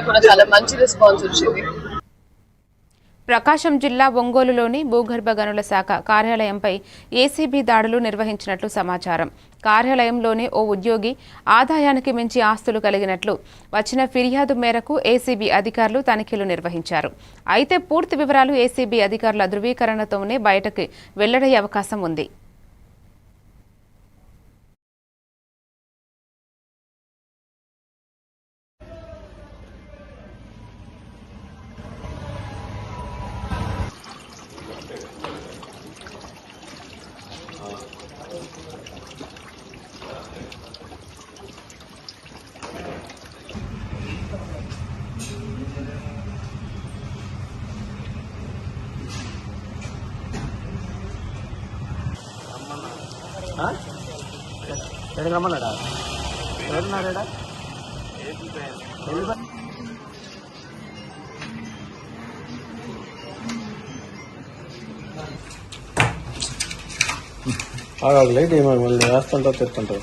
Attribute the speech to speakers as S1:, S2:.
S1: కూడా చాలా మంచి రెస్పాన్స్ వచ్చింది.
S2: ప్రకాశం జిల్లా ఒంగోలులోని భూగర్భ గనుల శాఖ కార్యాలయంపై ఏసీబీ దాడులు నిర్వహించినట్లు సమాచారం. కార్యాలయంలోని ఓ ఉద్యోగి ఆదాయానికి మించి ఆస్తులు కలిగినట్లు వచ్చిన ఫిర్యాదు మేరకు ఏసీబీ అధికారులు తనిఖీలు నిర్వహించారు. అయితే పూర్తి వివరాలు ఏసీబీ అధికారుల ధృవీకరణతోనే బయటకు వెల్లడయ్యే అవకాశం ఉంది.
S3: రమ్మన్నాడా? ఎవరున్నాడా? లైట్ ఏమో మళ్ళీ వేస్తుంటావు తెస్తుంటావు.